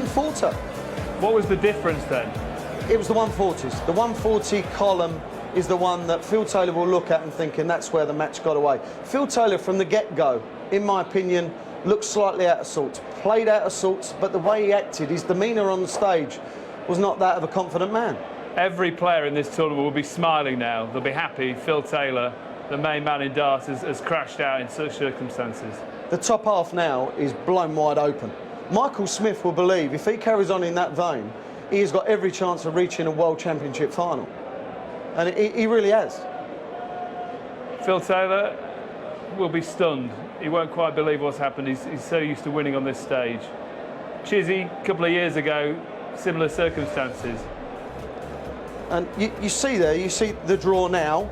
Falter. What was the difference then? It was the 140s. The 140 column is the one that Phil Taylor will look at and thinking that's where the match got away. Phil Taylor, from the get-go, in my opinion, looked slightly out of sorts. Played out of sorts, but the way he acted, his demeanour on the stage, was not that of a confident man. Every player in this tournament will be smiling now. They'll be happy Phil Taylor, the main man in darts, has crashed out in such circumstances. The top half now is blown wide open. Michael Smith will believe if he carries on in that vein, he has got every chance of reaching a World Championship final. And he really has. Phil Taylor will be stunned. He won't quite believe what's happened. He's so used to winning on this stage. Chizzy, a couple of years ago, similar circumstances. And you see there, you see the draw now.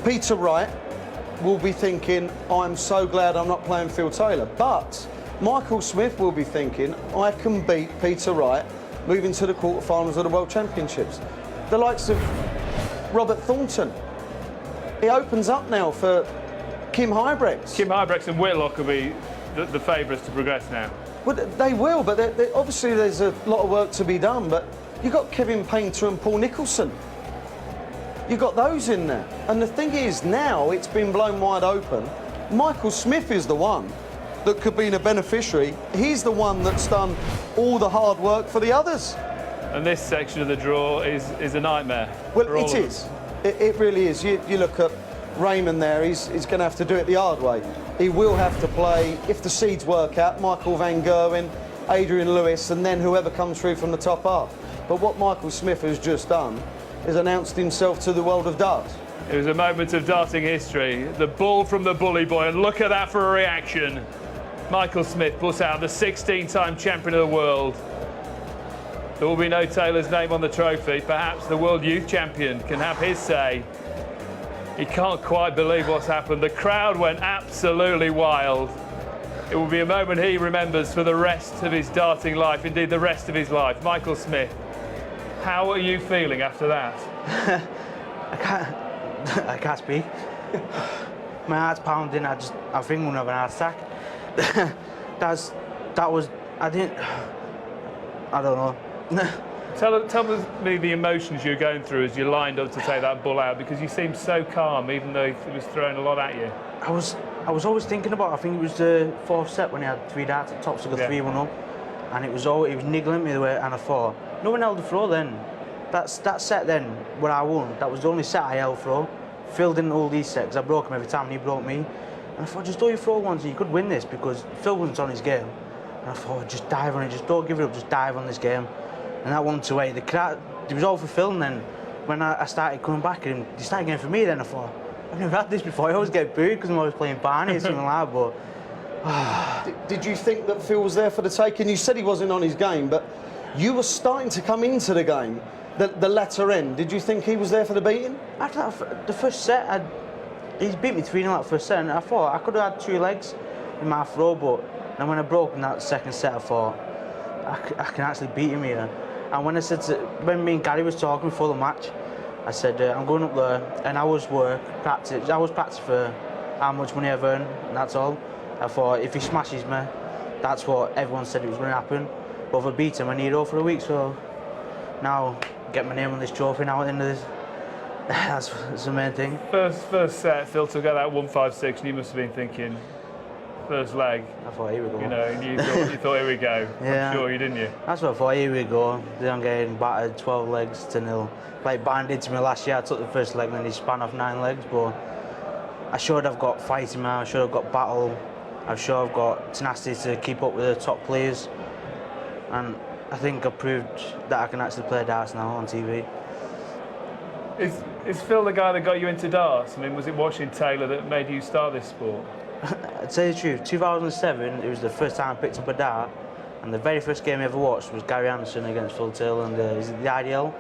Peter Wright will be thinking, I'm so glad I'm not playing Phil Taylor. But Michael Smith will be thinking, I can beat Peter Wright moving to the quarterfinals of the World Championships. The likes of Robert Thornton. He opens up now for Kim Huybrechts. Kim Huybrechts and Whitlock will be the favourites to progress now. Well, they will, but obviously there's a lot of work to be done. But you've got Kevin Painter and Paul Nicholson. You've got those in there. And the thing is, now it's been blown wide open. Michael Smith is the one that could be the beneficiary. He's the one that's done all the hard work for the others. And this section of the draw is a nightmare. Well, it is. It really is. You look at Raymond there, he's going to have to do it the hard way. He will have to play, if the seeds work out, Michael van Gerwen, Adrian Lewis, and then whoever comes through from the top half. But what Michael Smith has just done is announced himself to the world of darts. It was a moment of darting history. The ball from the bully boy, and look at that for a reaction. Michael Smith puts out the 16-time champion of the world. There will be no Taylor's name on the trophy. Perhaps the world youth champion can have his say. He can't quite believe what's happened. The crowd went absolutely wild. It will be a moment he remembers for the rest of his darting life, indeed the rest of his life. Michael Smith, how are you feeling after that? I can't speak. My heart's pounding. I think I'm gonna have an heart attack. I don't know. Tell me the emotions you're going through as you lined up to take that ball out, because you seemed so calm, even though it was throwing a lot at you. I was always thinking about, I think it was the fourth set when he had 3 darts at top, so got 3-1 up, and it was niggling me the way, and I thought, no one held the throw then. That set then, where I won, that was the only set I held throw. Phil didn't hold these sets, I broke him every time, and he broke me. And I thought, just do your throw once, and you could win this, because Phil wasn't on his game. And I thought, just dive on it, just don't give it up, just dive on this game. And that 1-8, the crowd, it was all for Phil, and then when I started coming back, and they started going for me, then I thought, I've never had this before. I always get booed because I'm always playing Barney or something like that, but... Did you think that Phil was there for the taking? You said he wasn't on his game, but you were starting to come into the game, the latter end. Did you think he was there for the beating? After that, the first set, he beat me 3-0 that first set, and I thought I could have had 2 legs in my throw, but then when I broke in that second set, I thought, I can actually beat him here. And when when me and Gary was talking before the match, I said, I'm going up there, and I was practicing for how much money I've earned, and that's all. I thought, if he smashes me, that's what everyone said it was going to happen. But if I beat him, I need it for a week, so now get my name on this trophy now at the end of this. That's the main thing. First set, Phil took out that 156, and you must have been thinking, first leg. I thought, here we go. You know, and you thought, here we go. Yeah. I'm sure you didn't you? That's what I thought, here we go. Then I'm getting battered 12 legs to 0. Like Barn did to me last year, I took the first leg and then he span off 9 legs, but I showed I've got fight in me, I showed I've got battle, I'm sure I've got tenacity to keep up with the top players, and I think I proved that I can actually play darts now on TV. Is Phil the guy that got you into darts? I mean, was it watching Taylor that made you start this sport? I'd say the truth, 2007, it was the first time I picked up a dart, and the very first game I ever watched was Gary Anderson against Phil Taylor, and the IDL,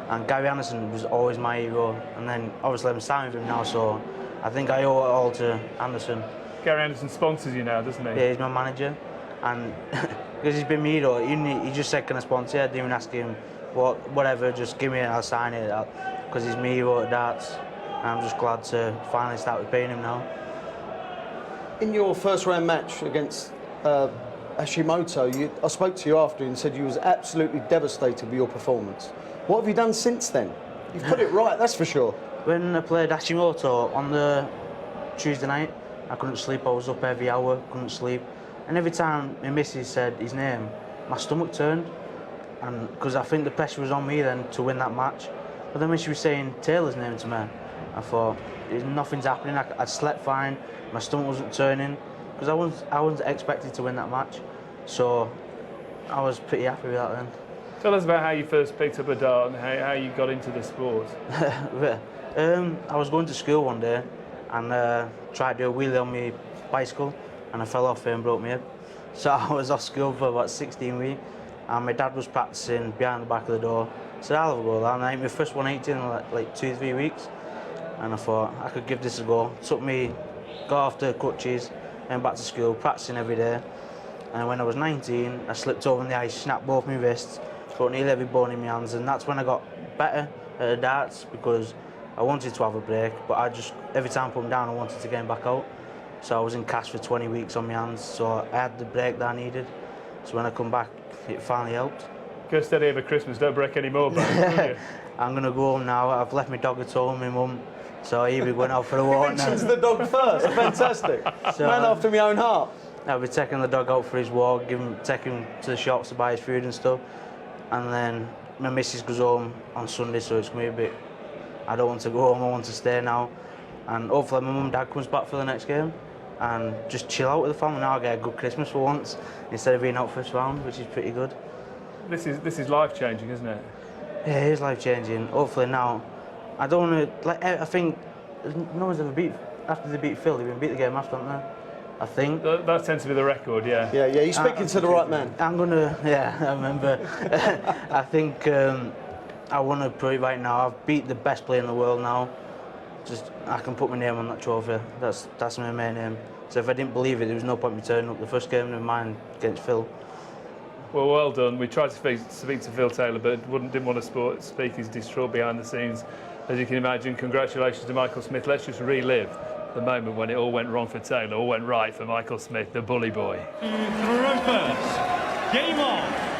and Gary Anderson was always my hero, and then obviously I'm signing with him now, so I think I owe it all to Anderson. Gary Anderson sponsors you now, doesn't he? Yeah, he's my manager, and because he's been my hero, he just said, can I sponsor you? I didn't even ask him, whatever, just give me it, I'll sign it, because he's my hero at darts, and I'm just glad to finally start paying him now. In your first round match against Hashimoto, I spoke to you after and said you was absolutely devastated with your performance. What have you done since then? You've put it right, that's for sure. When I played Hashimoto on the Tuesday night, I couldn't sleep. I was up every hour, couldn't sleep. And every time my missus said his name, my stomach turned. And because I think the pressure was on me then to win that match. But then when she was saying Taylor's name to me, I thought, nothing's happening. I slept fine, my stomach wasn't turning. Because I wasn't expected to win that match. So I was pretty happy with that then. Tell us about how you first picked up a dart and how you got into the sport. I was going to school one day and tried to do a wheelie on my bicycle and I fell off and broke my hip. So I was off school for about 16 weeks and my dad was practicing behind the back of the door. So I'll have a go at that. And I hit my first 180 in like 2-3 weeks and I thought I could give this a go. Got off the crutches, went back to school, practicing every day. And when I was 19, I slipped over on the ice, snapped both my wrists, broke nearly every bone in my hands, and that's when I got better at the darts because I wanted to have a break, but every time I put them down, I wanted to get them back out. So I was in cast for 20 weeks on my hands, so I had the break that I needed. So when I come back, it finally helped. Go steady over Christmas, don't break any more bones, will you? I'm going to go home now. I've left my dog at home, my mum, so he'll be going out for a walk now. Mentions the dog first, fantastic. So, Man after my own heart. I'll be taking the dog out for his walk, take him to the shops to buy his food and stuff. And then my missus goes home on Sunday, so it's going to be a bit... I don't want to go home, I want to stay now. And hopefully my mum and dad comes back for the next game and just chill out with the family. Now I get a good Christmas for once, instead of being out first round, which is pretty good. This is life-changing, isn't it? Yeah, it is life-changing. Hopefully now, I don't want to... I think no one's ever beat... After they beat Phil, they've been beat the game after, haven't they? I think. That tends to be the record, yeah. Yeah, you're speaking to the right man. I'm gonna, I remember. I think I want to prove right now. I've beat the best player in the world now. I can put my name on that trophy. That's my main aim. So if I didn't believe it, there was no point in me turning up the first game of mine against Phil. Well done. We tried to speak to Phil Taylor, but didn't want to speak. He's distraught behind the scenes, as you can imagine. Congratulations to Michael Smith. Let's just relive the moment when it all went wrong for Taylor, all went right for Michael Smith, the bully boy. Through first, game on.